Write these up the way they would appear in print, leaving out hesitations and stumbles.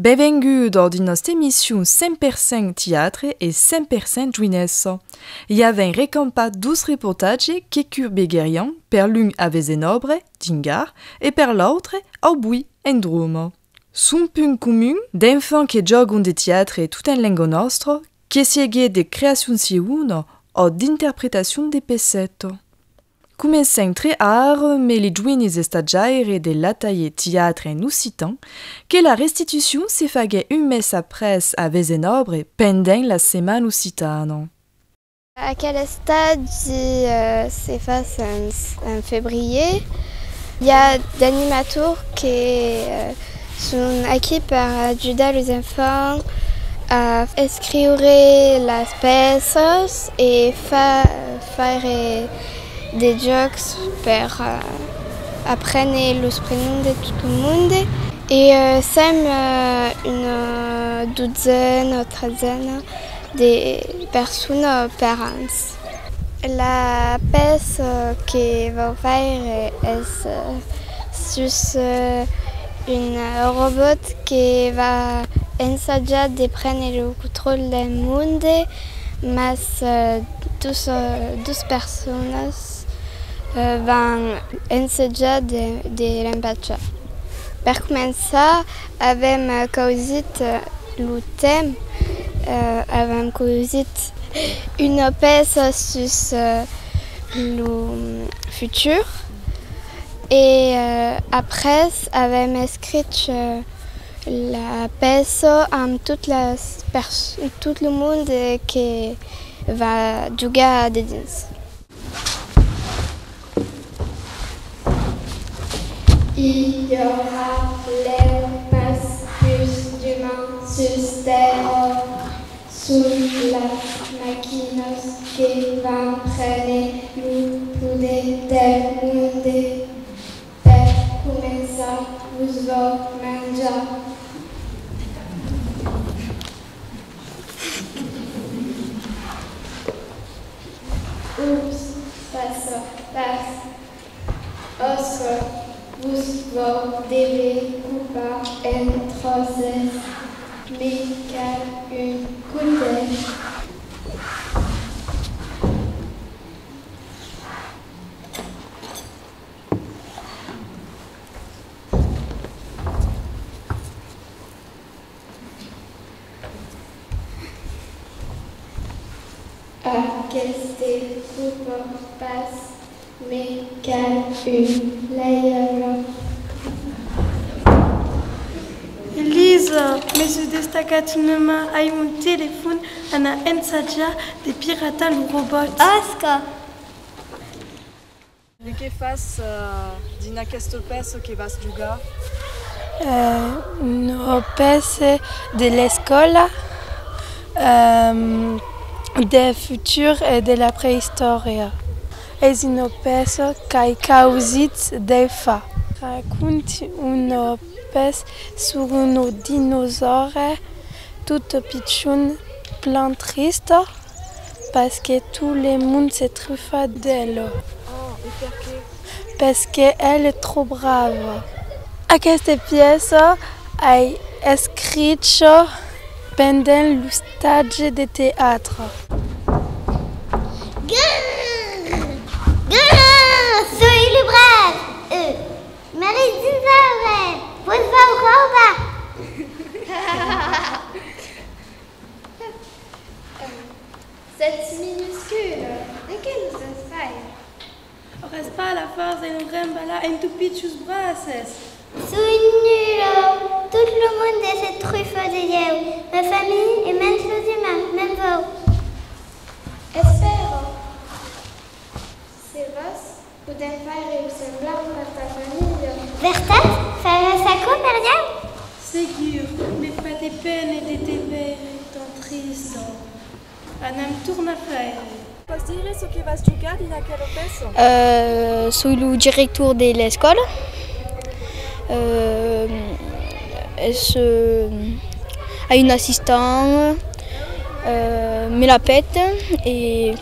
Benvenuto di nostra émission 100% théâtre et 100% jeunesse. Il y avait un récompat 12 reportages qui curent Béguérian, per l'un à Vezenobre, Dingar, et per l'autre au Bui, en Drôme. Son point commun d'enfants qui giocano de théâtre tout en langue nostra, qui sieghe de création siuno o d'interprétation de pezzetto. Començant très rare, mais les giovani stagiaires de l'atelier théâtre en occitan, que la restitution se faisait un mes après à Vezenobre pendant la semaine occitane. À quel stade se fasse en février? Il y a des animateurs qui sont acquis par aider les enfants à écrire les pièces et faire des jokes pour apprendre les prénoms de tout le monde. Et sommes une douzaine ou treizaine de personnes parents. La pièce qui va faire est juste un robot qui va essayer de prendre le contrôle du monde, mais 12 personnes vont essayer de l'empêcher. Pour commencer, avem causat le thème, avem causat une pièce sur le futur et après avem écrit la pièce en tout le monde qui va jouer à des danses. Il y aura les masques d'humains sur terre, sous la machine qui va prendre le poulet du monde. Pour commencer, vous allez manger. Oups, passe. Oscar. Vous devez couper en troisième, mais car une coulée. Aquesta coupe passe, mais car une laïre. Lisa, mais ce destacatinement a un téléphone en a ensaja de pirata le robot. Oscar! De que faz dina aquesta peça que vas jugar? Une pièce de l'école, des futurs et de la préhistoire. C'est une pièce qui a causé des faits. Raconte une pièce sur un dinosaure tout pichon, plein triste, parce que tout le monde se trouve d'elle. Oh, et pourquoi? Parce qu'elle est trop brave. Cette pièce a été écrite pendant le stage de théâtre. Soy le brave. Marie dinosaure. Vous rouba. C'est minuscule. De quelle ça se fait? On reste pas à la force de nous remballer un tout petit bras. Soy nul. Tout le monde est cette truffe de Dieu. Ma famille et même les humains, même vous. Espero. C'est vrai. Vous devez faire semblant par ta famille. Vertas, faire ça comme Maria? Sûr, mais pas de peine et de te ver tant triste. On a un tour à faire. Posso dire ce que vas jugar dina quella peça? Soy le directeur de l'école. A une assistante, me la pète et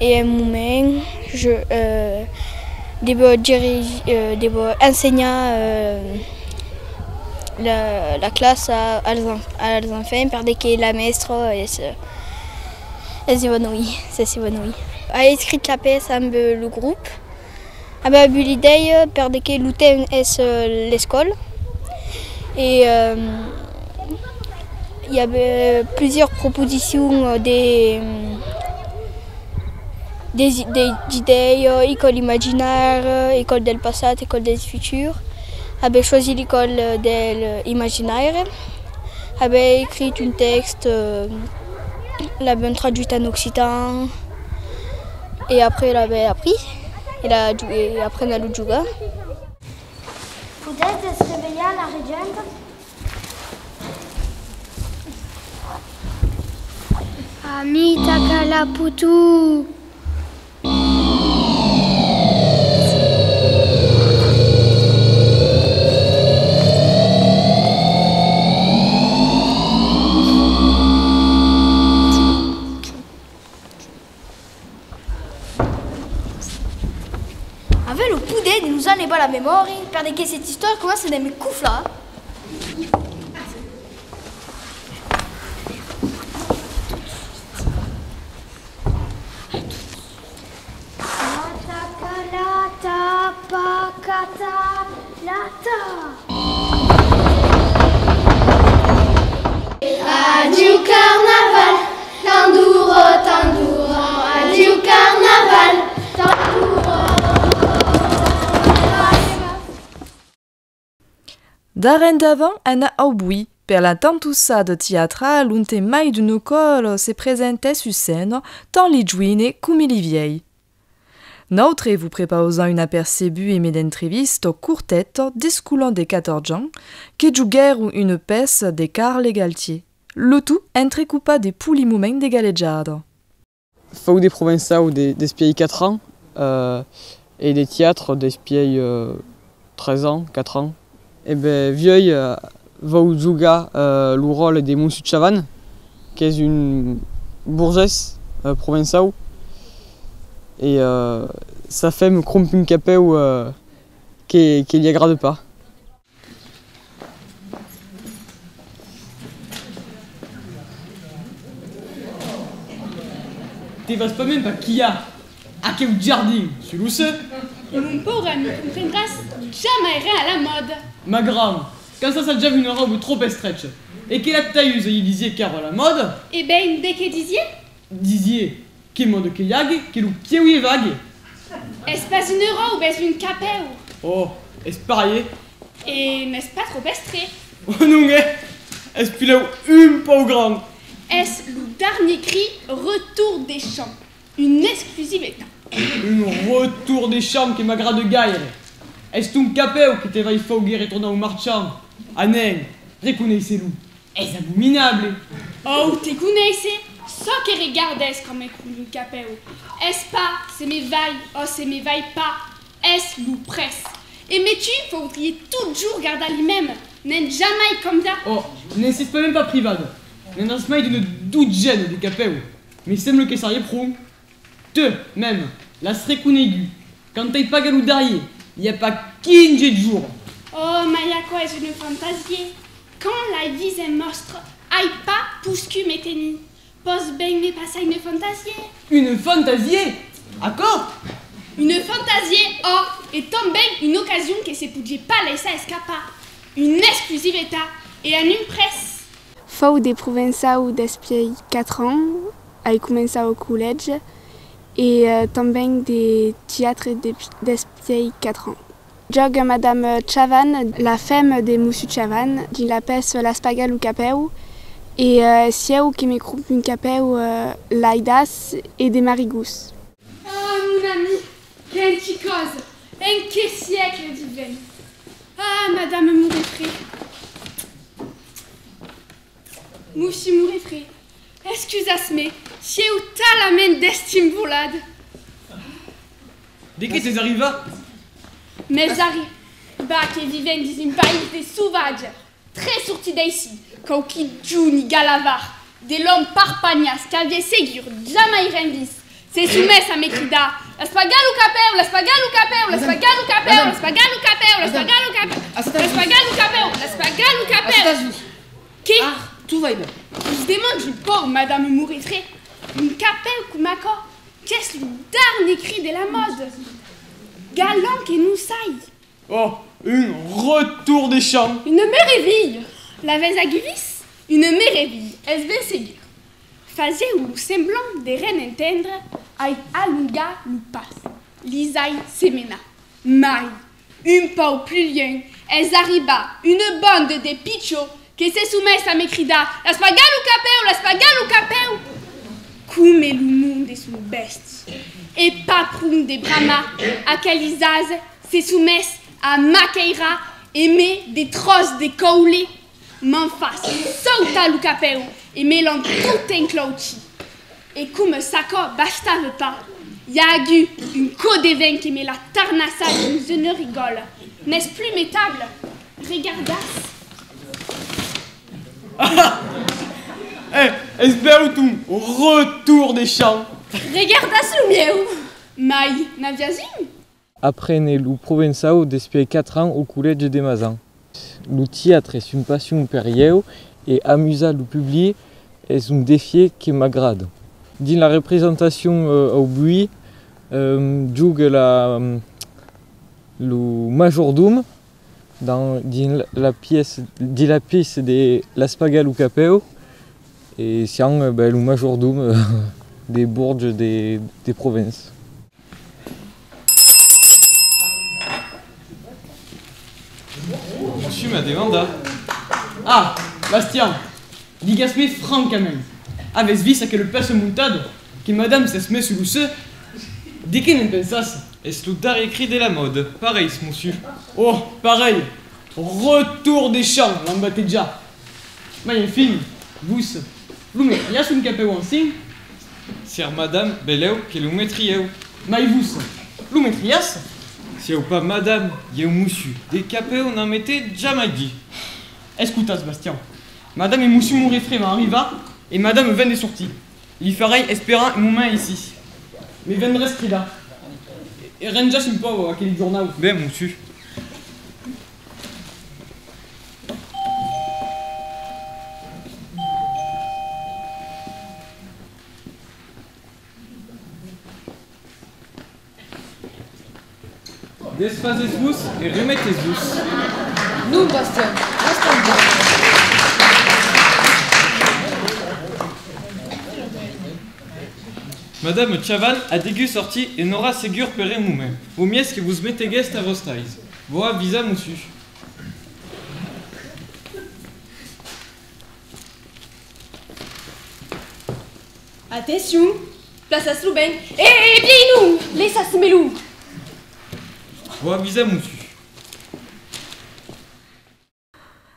un moment, je devo enseigner la classe als enfants parce que la maître s'évanouit. A écrit la pièce avec le groupe. Avait eu l'idée parce que le thème est l'école. Et il y avait plusieurs propositions d'idées, école imaginaire, école del passé, école del futur. J'avais choisi l'école del imaginaire. J'avais écrit un texte, l'avais traduit en occitan. Et après, l'avais appris. Et après, on a joué. Puteți descreveia la regentă? Amita ca la putu. Avec le poudet, il nous en est pas la mémoire, parce que cette histoire commence à me couffler là. Lata, pakata, lata. Adieu carnaval, tandouro, tandouro, adieu carnaval, tandouro. D'aren d'avant, Anna Aubui, per la tantussada teatrale, un te mai d'un coro se presente su scène, tant li giuine come li viei. Notre vous préparons une apercebue et d'entreviste courtette descoulant des 14 ans, que giuguèrent une pièce de Carle Galtier. Le tout entrecoupa des poulis moments de galleggiada. Fau des provençaux d'espiei 4 ans et des théâtres d'espiei 13 ans, 4 ans. Et ben vieux vau jugar le rôle de Monsieur Chavan, qui est une bourgesse provençaux. Et sa femme crompe un capeu qui n'y agrade pas. Te vas pas même pas qui a à quel jardin sur le sait. Et mon pauvre ami comprendras jamais rien à la mode. Ma grande, quand ça déjà vu une robe trop estretche et que la tailleuse il disait car à la mode. Eh ben dès que disiez quel mode que yag, quel pied ou vague. Est-ce pas une robe ou est-ce une capelle? Oh, est-ce parier? Et n'est-ce pas trop estré? Oh non, est-ce plus là une pas au grand? Est-ce le dernier cri retour des champs? Une exclusivité. Un retour des champs qui m'a grade de gaire. Est-ce un capel qui te va y fauguer retourner au marchand? Anen, reconnaissez loups. Est-ce abominable? Oh, te connaissez? Ça que regardez comme un capel. Est-ce pas, c'est mes vailles, oh c'est mes vailles pas. Est-ce loup presse? Et mais tu, faudriez toujours garder lui-même. N'est jamais comme ça. Oh, n'insiste pas même pas privade. N'est dans ce mail d'une douzaine de capels. Mais c'est le que ça y est pro. Te, même, la serait aigu. Quand t'ailles pas galou derrière, y a pas 15 jours. Oh, mais y'a quoi, est une fantasie? Quand la vie est monstre, aille pas pouscu mes tennis. Pose ben mais pas ça une fantasie. Une fantasie? Accord? Une fantasie, oh, et tombe ben une occasion que se pouvait pas laisser escapper. Une exclusivité et une presse. Fou des provençaux d'espiei 4 ans, a commencé au collège, et também des théâtres d'espiei 4 ans. Jog Madame Chavan, la femme de Monsieur Chavan, qui l'appelle la spagal ou capeu, et sieu qui me groupe une capeu l'aidas et des marigous. Ah, mon ami, quelle chicose, en quel siècle divin. Ah, Madame Mourifré. Moussi Mourifré, excusez-moi, si où t'as la main d'estime volade. Dès que t'es arrivé? Mais j'arrive, bah, qui vivent dans un pays des sauvages, très sortis d'ici, quand qui joue ni galavar, de l'homme parpagnas, qui avait ségur, jamais rendis. C'est soumis à mes crida. La spagale ou capeu, la spagale ou capeu, la spagale ou capeu, la spagale ou capeu, la spagale ou capeu, la spagale ou capeu, la spagale ou capeu. vaide. Je demande une pauvre Madame Mourifré, une capelle Kumako, qu'est-ce le dernier cri de la mode? Galant que nous saille. Oh, un retour des champs. Une méréville. La vez à Guvis, une méréville, est-ce bien ségur. Faisait ou le semblant des reines entendre, aïe alunga nous passe. Lisaï semena. Maï, une pau plus loin, elles arriba, une bande de pichos, que se soumettent à mes crida, la spagale ou capeu. Comme le monde est une bestie. Et pas prune de brahma, à calisaz, se soumettent à maqueira, aimer des trosses de coulées. M'en face, sauta le capeu, et mêlant tout un clouchi. Et comme saco bastave pas, y a eu une côte de vin qui met la tarnassa d'une jeune rigole. N'est-ce plus métable? Regardas. Esperutum, retour des champs. Regardas le mieux. Maï, n'aviazim? Après le provençal depuis 4 ans au collège de Mazan. Le théâtre est une passion pour moi et amuser le public est un défi qui m'agrade. Dans la représentation au bruit, joue le majordome dans la pièce de La Spagale ou Capeu et c'est le majordome des bourges des provinces. Monsieur m'a demandé. Ah, Bastien, digas-me francament, avez vist que le passe montado, que madame se met sur le se, de que n'en pensas? Est-ce le dernier cri de la mode? Pareil, monsieur. Oh, pareil, retour des champs, l'en battez déjà. Mais enfin, vous mettriez un capeu en signe? Sir madame, beleu, que le mettriez. Mais vous mettriez? Si ou pas madame, y a un monsieur. Des capeux, on en mettait jamais dit. Écoutez, Bastien. Madame et monsieur Mourifré m'arriva et madame vient de sortir. Il ferait espérant un moment ici. Mais vendrez ce là. Et renja un peu à quel journal. Ben, monsieur. Desfazez-vous et remettez-vous. Nous, Bastien, restons bien. Madame Chaval a dégu sorti et n'aura ségur péré moumen. Au mieux que vous mettez guest à vos styles. Voix visa monsieur. Attention, place à Slouben. Eh bien nous, laisse à Smelou. Voix visa monsieur.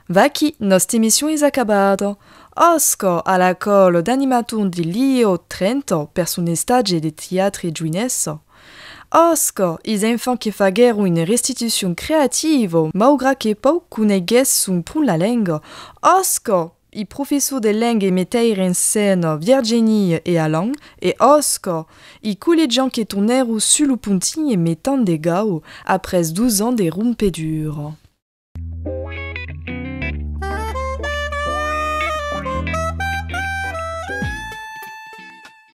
Vaki, nostra émission è acabata. Osco alla colo d'animaton di Lio Trento per un'estage di teatri giuinesso. Osco, is enfants che faguero une restitution creative, malgré che pau coneguessun pun la lingua. Osco, i professori de lingue metteiro in scena Virginie e Alain, e Osco, i collegians che tornero sul puntin e mettant de gao, après 12 ans de rompedure.